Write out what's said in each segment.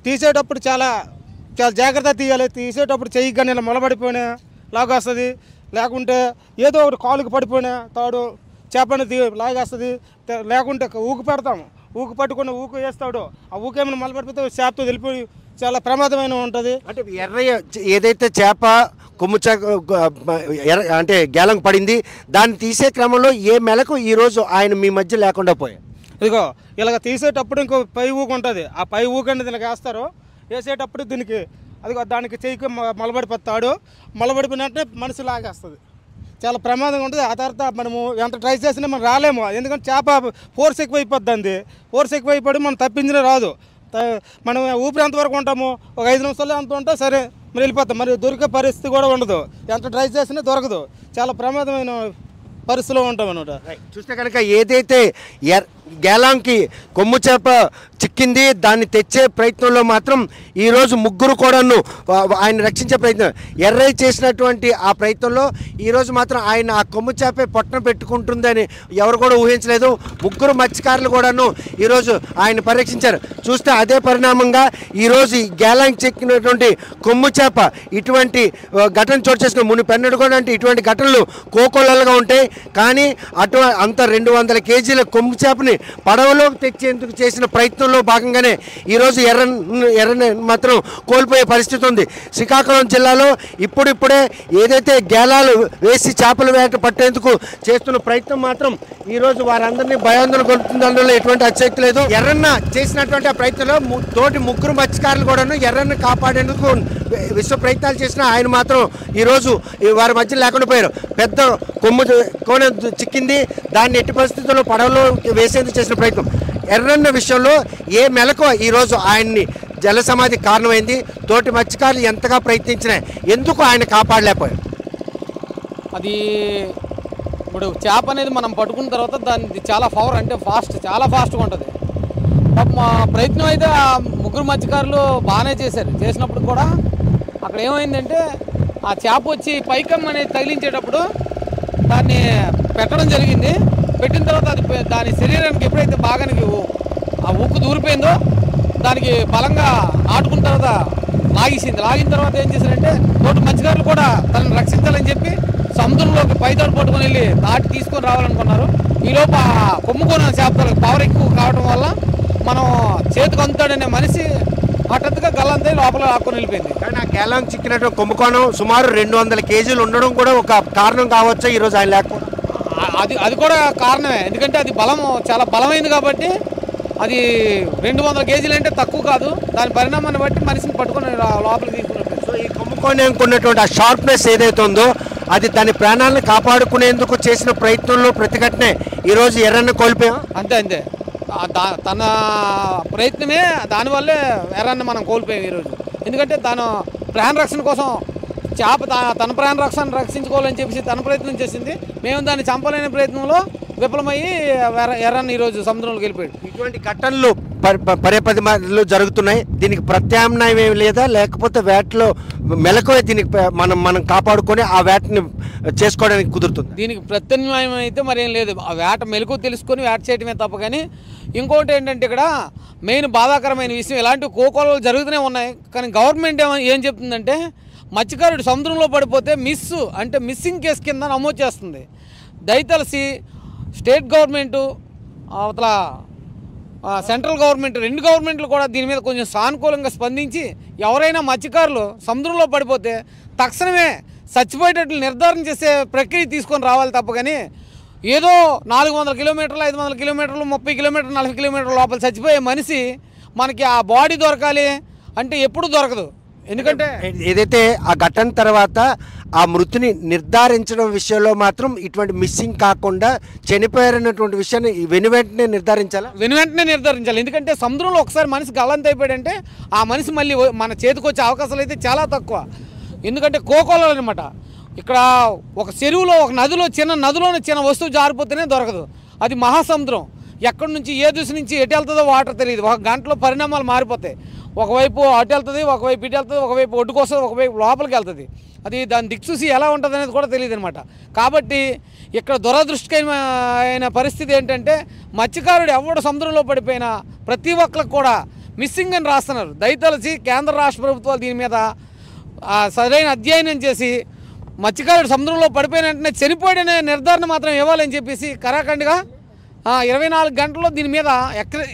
తీసేటప్పుడు చాలా చాలా జాగ్రత్త తీయాలి. తీసేటప్పుడు చెయ్యి కానీ ఇలా మొలబడిపోయినా లాగేస్తుంది, లేకుంటే ఏదో ఒకటి కాలుకి పడిపోయినా తాడు చేపని లాగేస్తుంది, లేకుంటే ఊకు పెడతాము, ఊకు పట్టుకుని ఊకు వేస్తాడు, ఆ ఊకేమైనా మొలబడిపోతే చేపతో వెళ్ళిపోయి చాలా ప్రమాదమైన ఉంటుంది. అంటే ఎర్రయ్య ఏదైతే చేప కొమ్ము అంటే గేలం పడింది దాన్ని తీసే క్రమంలో ఏ మేరకు ఈరోజు ఆయన మీ మధ్య లేకుండా పోయారు? ఇదిగో ఇలాగ తీసేటప్పుడు ఇంకో పై ఊకు ఉంటుంది, ఆ పై ఊకు అనేది ఇలా వేస్తారు. వేసేటప్పుడు దీనికి అదిగో దానికి చెయ్యికి మొలబడిపోతాడు, మొలబడిపోయినట్టే మనిషి లాగేస్తుంది, చాలా ప్రమాదంగా ఉంటుంది. ఆ తర్వాత మనము ఎంత ట్రై చేసినా మనం రాలేము, ఎందుకంటే చేప ఫోర్స్ ఎక్కువైపోద్ది, ఫోర్స్ ఎక్కువైపోయి మనం తప్పించినా రాదు. మనం ఊపిరి ఎంతవరకు ఉంటాము, ఒక 5 నిమిషాలు ఎంత ఉంటే సరే మరి వెళ్ళిపోతాం, మరి దొరికే పరిస్థితి కూడా ఉండదు, ఎంత ట్రై చేసినా దొరకదు, చాలా ప్రమాదమైన పరిస్థితిలో ఉంటాం అన్నమాట. చూస్తే కనుక ఏదైతే గేలాంకి కొమ్ము చేప చిక్కింది దాన్ని తెచ్చే ప్రయత్నంలో మాత్రం ఈరోజు ముగ్గురు కూడాను ఆయన రక్షించే ప్రయత్నం ఎర్రయ్య చేసినటువంటి ఆ ప్రయత్నంలో ఈరోజు మాత్రం ఆయన ఆ కొమ్ము చేపే పొట్టన పెట్టుకుంటుందని ఎవరు కూడా ఊహించలేదు. ముగ్గురు మత్స్యకారులు కూడాను ఈరోజు ఆయన పరీక్షించారు. చూస్తే అదే పరిణామంగా ఈరోజు ఈ గేలాంకి చెక్కినటువంటి కొమ్ము చేప ఇటువంటి ఘటన చోటు చేసుకుని మునిపెన్నడు కూడా అంటే ఇటువంటి ఘటనలు కోకోలలుగా ఉంటాయి. కానీ అంత 200 కేజీల కొమ్ము చేపని పడవలోకి తెచ్చేందుకు చేసిన ప్రయత్నంలో భాగంగానే ఈరోజు ఎర్రని మాత్రం కోల్పోయే పరిస్థితి ఉంది. శ్రీకాకుళం జిల్లాలో ఇప్పుడిప్పుడే ఏదైతే గేలాలు వేసి చేపల వేట పట్టేందుకు చేస్తున్న ప్రయత్నం మాత్రం ఈరోజు వారందరినీ భయాందోళన కొలుపుతుందనలో ఎటువంటి అతిశక్తి లేదు. ఎర్రన్న చేసినటువంటి ఆ ప్రయత్నంలో తోటి ముగ్గురు మత్స్యకారులు కూడాను ఎర్రన్న కాపాడేందుకు విశ్వ ప్రయత్నాలు చేసినా ఆయన మాత్రం ఈరోజు వారి మధ్య లేకుండా పోయారు. పెద్ద కొమ్ము కోన చిక్కింది, దాన్ని ఎట్టి పరిస్థితుల్లో పడవలో వేసేందుకు చేసిన ప్రయత్నం ఎర్రన్న విషయంలో ఏ మెలకు ఈరోజు ఆయన్ని జల సమాధి కారణమైంది. తోటి మత్స్యకారులు ఎంతగా ప్రయత్నించినా ఎందుకు ఆయన కాపాడలేకపోయారు? అది ఇప్పుడు చేప అనేది మనం పట్టుకున్న తర్వాత దాన్ని చాలా పవర్ అంటే చాలా ఫాస్ట్గా ఉంటుంది. మా ప్రయత్నం అయితే ఆ ముగ్గురు మత్స్యకారులు బాగానే చేశారు. చేసినప్పుడు కూడా అక్కడ ఏమైందంటే ఆ చేప వచ్చి పైకం అనేది తగిలించేటప్పుడు దాన్ని పెట్టడం జరిగింది. పెట్టిన తర్వాత అది దాని శరీరానికి ఎప్పుడైతే బాగా ఆ ఉక్కు దూరిపోయిందో దానికి బలంగా నాటుకున్న తర్వాత లాగిన తర్వాత ఏం చేశారంటే తోటి మత్స్యకారులు కూడా తనని రక్షించాలని చెప్పి సముద్రంలోకి పైదాడు పట్టుకొని వెళ్ళి దాటి తీసుకొని రావాలనుకున్నారు. ఈలోపు ఆ కొమ్ముకొని చేపలకు పవర్ ఎక్కువ కావడం వల్ల మనం చేతికి అందుతాడనే మనిషి హఠాత్తుగా గల్లంతా లోపల ఆకుని వెళ్ళిపోయింది. కానీ ఆ గేలం చిక్కినట్టు కుంభకోణం సుమారు 200 కేజీలు ఉండడం కూడా ఒక కారణం కావచ్చు ఈరోజు ఆయన లేకపోవడం. అది కూడా కారణమే, ఎందుకంటే అది చాలా బలమైంది కాబట్టి అది 200 కేజీలు అంటే తక్కువ కాదు. దాని పరిణామాన్ని బట్టి మనిషిని పట్టుకొని లోపలికి తీసుకున్నట్టు. సో ఈ కుంభకోణంకి ఉన్నటువంటి ఆ షార్ప్నెస్ ఏదైతే ఉందో అది దాని ప్రాణాలను కాపాడుకునేందుకు చేసిన ప్రయత్నంలో ప్రతిఘటనే ఈరోజు ఎర్రన్న కోల్పోయాం. అంతే తన ప్రయత్నమే దానివల్లే ఎర్రన్న మనం కోల్పోయాం ఈరోజు. ఎందుకంటే తను ప్రాణ రక్షణ కోసం చేప తన ప్రాణ రక్షించుకోవాలని చెప్పేసి తన ప్రయత్నం చేసింది. మేము దాన్ని చంపలేని ప్రయత్నంలో విఫలమయ్యి ఎర్రన్న ఈరోజు సముద్రంలోకి వెళ్ళిపోయాడు. ఇటువంటి ఘటనలు పదేపదిలో జరుగుతున్నాయి. దీనికి ప్రత్యామ్నాయం ఏమి లేదా, లేకపోతే వేటలో మెలకువే దీనికి మనం కాపాడుకొని ఆ వేటని చేసుకోవడానికి కుదురుతుంది? దీనికి ప్రత్యామ్నాయం అయితే మరేం లేదు. ఆ వేట మెలకువ తెలుసుకొని వేట చేయటమే తప్ప. కానీ ఇంకోటి ఏంటంటే ఇక్కడ మెయిన్ బాధాకరమైన విషయం ఇలాంటి కోకోలు జరుగుతూనే ఉన్నాయి. కానీ గవర్నమెంట్ ఏం చెప్తుందంటే మత్స్యకారుడు సముద్రంలో పడిపోతే మిస్సింగ్ కేసు కింద నమోదు చేస్తుంది. దయతలసి స్టేట్ గవర్నమెంటు అవతల సెంట్రల్ గవర్నమెంట్ 2 గవర్నమెంట్లు కూడా దీని మీద కొంచెం సానుకూలంగా స్పందించి ఎవరైనా మత్స్యకారులు సముద్రంలో పడిపోతే తక్షణమే చచ్చిపోయేటట్లు నిర్ధారణ చేసే ప్రక్రియ తీసుకొని రావాలి తప్ప. కానీ ఏదో 400 కిలోమీటర్లు 500 కిలోమీటర్లు 30 కిలోమీటర్లు 40 కిలోమీటర్ల లోపల చచ్చిపోయే మనిషి మనకి ఆ బాడీ దొరకాలి అంటే ఎప్పుడు దొరకదు. ఎందుకంటే ఏదైతే ఆ ఘటన తర్వాత ఆ మృతిని నిర్ధారించడం విషయంలో మాత్రం ఇటువంటి మిస్సింగ్ కాకుండా చనిపోయారన్నటువంటి విషయాన్ని వెనువెంటనే నిర్ధారించాలి. ఎందుకంటే సముద్రంలో ఒకసారి మనిషి గల్లంత అయిపోయాడంటే ఆ మనిషి మళ్ళీ మన చేతికి వచ్చే అవకాశాలు అయితే చాలా తక్కువ. ఎందుకంటే కోకోలు అనమాట. ఇక్కడ ఒక చెరువులో ఒక నదిలోనే చిన్న వస్తువు జారిపోతేనే దొరకదు. అది మహాసముద్రం. ఎక్కడి నుంచి ఏ దిశ నుంచి ఎటు వెళ్తుందో వాటర్ తెలియదు. 1 గంటలో పరిణామాలు మారిపోతాయి. ఒకవైపు అటు వెళ్తుంది, ఒకవైపు ఇటు వెళ్తుంది, ఒకవైపు ఒడ్డుకు వస్తుంది, ఒకవైపు లోపలికి వెళ్తుంది. అది దాన్ని దిక్సూసి ఎలా ఉంటుంది అనేది కూడా తెలియదు అనమాట. కాబట్టి ఇక్కడ దురదృష్టకరమైన పరిస్థితి ఏంటంటే మత్స్యకారుడు ఎవడు సముద్రంలో పడిపోయినా ప్రతి ఒక్కరికి కూడా మిస్సింగ్ అని రాస్తున్నారు. దయతలచి కేంద్ర రాష్ట్ర ప్రభుత్వాలు దీని మీద సరైన అధ్యయనం చేసి మత్స్యకారుడు సముద్రంలో పడిపోయిన వెంటనే చనిపోయాడనే నిర్ధారణ మాత్రం ఇవ్వాలని చెప్పేసి కరాఖండిగా 24 గంటల్లో దీని మీద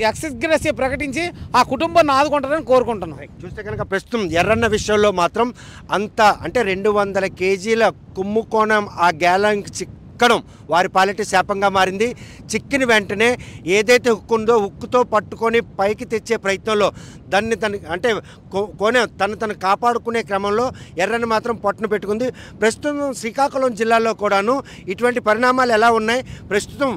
ఎక్స్గ్రెసివ్ ప్రకటించి ఆ కుటుంబాన్ని ఆదుకుంటారని కోరుకుంటున్నాం. చూస్తే కనుక ప్రస్తుతం ఎర్రన్న విషయంలో మాత్రం అంత అంటే 200 కేజీల కుంభకోణం ఆ గ్యాలంకి చిక్కడం వారి పాలిట శాపంగా మారింది. చిక్కిన వెంటనే ఏదైతే హుక్కు ఉందో హుక్కుతో పట్టుకొని పైకి తెచ్చే ప్రయత్నంలో దాన్ని అంటే తను కాపాడుకునే క్రమంలో ఎర్రని మాత్రం పొట్టను పెట్టుకుంది. ప్రస్తుతం శ్రీకాకుళం జిల్లాలో కూడాను ఇటువంటి పరిణామాలు ఎలా ఉన్నాయి, ప్రస్తుతం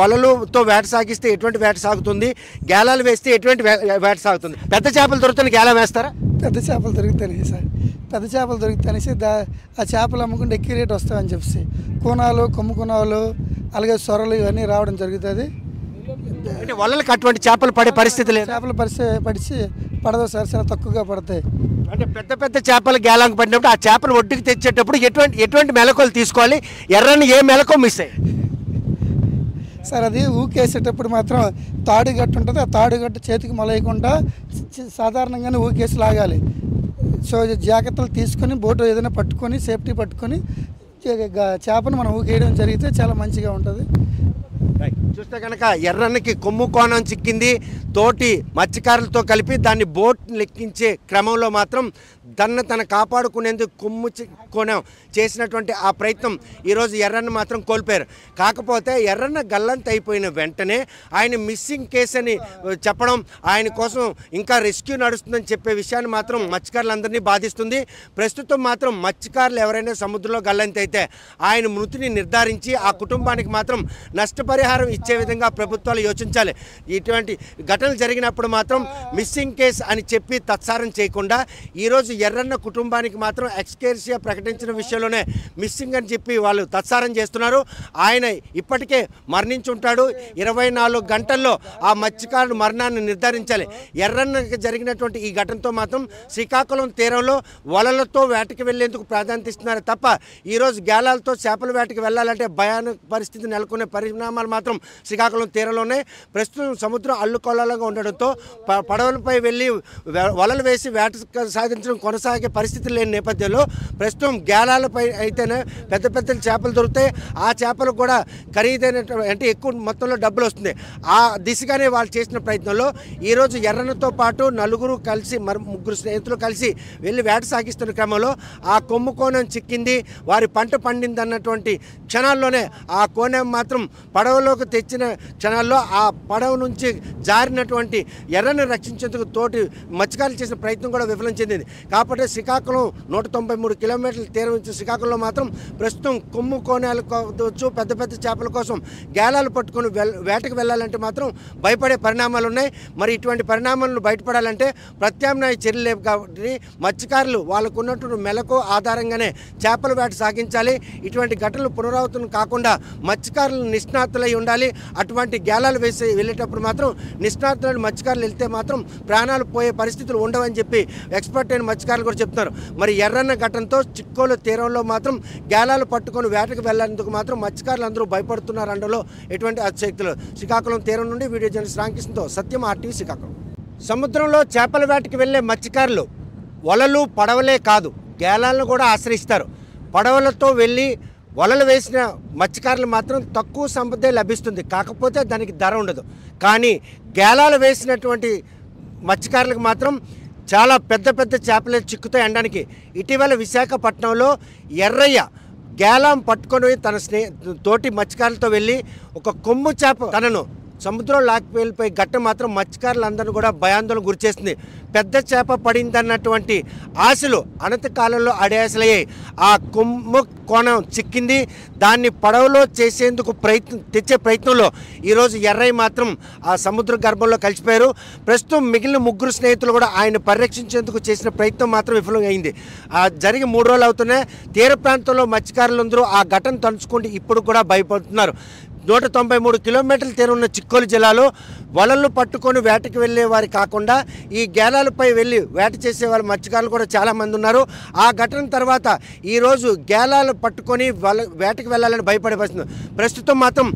వలలతో వేట సాగిస్తే ఎటువంటి వేట సాగుతుంది, గేలాలు వేస్తే ఎటువంటి వేట సాగుతుంది? పెద్ద చేపలు దొరుకుతాయి గేలా వేస్తారా? పెద్ద చేపలు దొరుకుతాయి సార్, పెద్ద చేపలు దొరుకుతాయనేసి ఆ చేపలు అమ్ముకుంటే ఎక్కువ రేటు వస్తాయని చెప్పేసి కూనాలు, కొమ్ము కూనాలు, అలాగే సొరలు ఇవన్నీ రావడం జరుగుతుంది. అంటే వలలకు అటువంటి చేపలు పడే పరిస్థితి లేదు. చేపలు పడదు సార్, చాలా తక్కువగా పడతాయి. అంటే పెద్ద పెద్ద చేపలు గేలాంకి పడినప్పుడు ఆ చేపలు ఒడ్డుకి తెచ్చేటప్పుడు ఎటువంటి మెలకువలు తీసుకోవాలి? ఎర్రని ఏ మెలకు మిస్ అయ్యి సార్ అది ఊకేసేటప్పుడు మాత్రం తాడుగట్టు ఉంటుంది, ఆ తాడుగట్టు చేతికి మొలయకుండా సాధారణంగానే ఊకేసి లాగాలి. సో జాగ్రత్తలు తీసుకొని బోటు ఏదైనా పట్టుకొని సేఫ్టీ పట్టుకొని చేపను మనం ఊకేయడం జరిగితే చాలా మంచిగా ఉంటుంది. చూస్తే కనుక ఎర్రన్నకి కొమ్ము కోణం చిక్కింది. తోటి మత్స్యకారులతో కలిపి దాన్ని బోట్ లెక్కించే క్రమంలో మాత్రం తను కాపాడుకునేందుకు కొమ్ము కోణం చేసినటువంటి ఆ ప్రయత్నం ఈరోజు ఎర్రన్న మాత్రం కోల్పోయారు. కాకపోతే ఎర్రన్న గల్లంత అయిపోయిన వెంటనే ఆయన మిస్సింగ్ కేసు అని చెప్పడం, ఆయన కోసం ఇంకా రెస్క్యూ నడుస్తుందని చెప్పే విషయాన్ని మాత్రం మత్స్యకారులందరినీ బాధిస్తుంది. ప్రస్తుతం మాత్రం మత్స్యకారులు ఎవరైనా సముద్రంలో గల్లంత అయితే ఆయన మృతిని నిర్ధారించి ఆ కుటుంబానికి మాత్రం నష్టపరిహారం ఇచ్చే విధంగా ప్రభుత్వాలు యోచించాలి. ఇటువంటి ఘటనలు జరిగినప్పుడు మాత్రం మిస్సింగ్ కేసు అని చెప్పి తత్సారం చేయకుండా ఈరోజు ఎర్రన్న కుటుంబానికి మాత్రం ఎక్స్కేర్షియా ప్రకటించిన విషయంలోనే మిస్సింగ్ అని చెప్పి వాళ్ళు తత్సారం చేస్తున్నారు. ఆయన ఇప్పటికే మరణించుంటాడు. 24 గంటల్లో ఆ మత్స్యకారుడు మరణాన్ని నిర్ధారించాలి. ఎర్రన్నకి జరిగినటువంటి ఈ ఘటనతో మాత్రం శ్రీకాకుళం తీరంలో వలలతో వేటకి వెళ్లేందుకు ప్రాధాన్యత ఇస్తున్నారు తప్ప ఈరోజు గేలాలతో చేపల వేటకి వెళ్ళాలంటే భయానక పరిస్థితి నెలకొనే పరిణామాలు మాత్రం శ్రీకాకుళం తీరంలోనే. ప్రస్తుతం సముద్రం అల్లుకొల్లాలుగా ఉండడంతో పడవలపై వెళ్ళి వలలు వేసి వేట సాధించడం కొనసాగే పరిస్థితి లేని నేపథ్యంలో ప్రస్తుతం గేలాలపై అయితేనే పెద్ద పెద్ద చేపలు దొరుకుతాయి. ఆ చేపలు కూడా ఖరీదైన అంటే ఎక్కువ మొత్తంలో డబ్బులు వస్తుంది. ఆ దిశగానే వాళ్ళు చేసిన ప్రయత్నంలో ఈరోజు ఎర్రన్నతో పాటు నలుగురు కలిసి ముగ్గురు స్నేహితులు కలిసి వెళ్ళి వేట సాగిస్తున్న క్రమంలో ఆ కొమ్ము కోణం చిక్కింది, వారి పంట పండింది అన్నటువంటి క్షణాల్లోనే ఆ కోణం మాత్రం పడవలోకి తెచ్చిన క్షణాల్లో ఆ పడవ నుంచి జారినటువంటి ఎర్రని రక్షించేందుకు తోటి మత్స్యకారులు చేసిన ప్రయత్నం కూడా విఫలం చెందింది. కాబట్టి శ్రీకాకుళం 193 కిలోమీటర్ల తీరం నుంచి శ్రీకాకుళంలో మాత్రం ప్రస్తుతం కొమ్ము కోణాలు కావచ్చు పెద్ద పెద్ద చేపల కోసం గేలాలు పట్టుకొని వేటకు వెళ్ళాలంటే మాత్రం భయపడే పరిణామాలు ఉన్నాయి. మరి ఇటువంటి పరిణామాలను బయటపడాలంటే ప్రత్యామ్నాయ చర్యలు లేవు. కాబట్టి మత్స్యకారులు వాళ్ళకు ఉన్నటువంటి మెలకు ఆధారంగానే చేపల వేట సాగించాలి. ఇటువంటి ఘటనలు పునరావృతం కాకుండా మత్స్యకారులు నిష్ణాతులై ఉండాలి. అటువంటి గేలాలు వేసి వెళ్ళేటప్పుడు మాత్రం నిష్ణాతులైన మత్స్యకారులు వెళ్తే మాత్రం ప్రాణాలు పోయే పరిస్థితులు ఉండవని చెప్పి ఎక్స్పర్ట్ అయిన మత్స్యకారులు కూడా చెప్తున్నారు. మరి ఎర్రన్న ఘటనతో చిక్కోలు తీరంలో మాత్రం గేలాలు పట్టుకొని వేటకు వెళ్ళేందుకు మాత్రం మత్స్యకారులు అందరూ భయపడుతున్నారు అనడంలో ఎటువంటి అతిశక్తులు. శ్రీకాకుళం తీరం నుండి వీడియో జర్నలిస్ట్ రామకృష్ణతో సత్యం, RTV శ్రీకాకుళం. సముద్రంలో చేపల వేటకి వెళ్ళే మత్స్యకారులు వలలు పడవలే కాదు గేలాలను కూడా ఆశ్రయిస్తారు. పడవలతో వెళ్ళి వలలు వేసిన మత్స్యకారులు మాత్రం తక్కువ సంపదే లభిస్తుంది, కాకపోతే దానికి ధర ఉండదు. కానీ గేలాలు వేసినటువంటి మత్స్యకారులకు మాత్రం చాలా పెద్ద పెద్ద చేపలే చిక్కుతాయి అనడానికి ఇటీవల విశాఖపట్నంలో ఎర్రయ్య గేలాం పట్టుకొని తన తోటి మత్స్యకారులతో వెళ్ళి ఒక కొమ్ము చేప తనను సముద్రం లాక్వేలిపై ఘట్టం మాత్రం మత్స్యకారులందరినీ కూడా భయాందోళన గురిచేస్తుంది. పెద్ద చేప పడిందన్నటువంటి ఆశలు అనంతకాలంలో అడియాసలయ్యాయి. ఆ కొమ్ము కోణం చిక్కింది. దాన్ని పడవలో చేసేందుకు తెచ్చే ప్రయత్నంలో ఈరోజు ఎర్రయ్య మాత్రం ఆ సముద్ర గర్భంలో కలిసిపోయారు. ప్రస్తుతం మిగిలిన ముగ్గురు స్నేహితులు కూడా ఆయన పరిరక్షించేందుకు చేసిన ప్రయత్నం మాత్రం విఫలం అయింది. జరిగి 3 రోజులు అవుతున్నాయి. తీర ప్రాంతంలో మత్స్యకారులందరూ ఆ ఘటన తలుచుకుంటూ ఇప్పుడు కూడా భయపడుతున్నారు. 193 కిలోమీటర్ల తీరం ఉన్న చిక్కోలు జిల్లాలో వలలు పట్టుకొని వేటకి వెళ్ళే వారు కాకుండా ఈ గేలాలపై వెళ్ళి వేట చేసే వాళ్ళ మత్స్యకారులు కూడా చాలామంది ఉన్నారు. ఆ ఘటన తర్వాత ఈరోజు గేలాలు పట్టుకొని వేటకి వెళ్ళాలని భయపడే పరిస్థితి. ప్రస్తుతం మాత్రం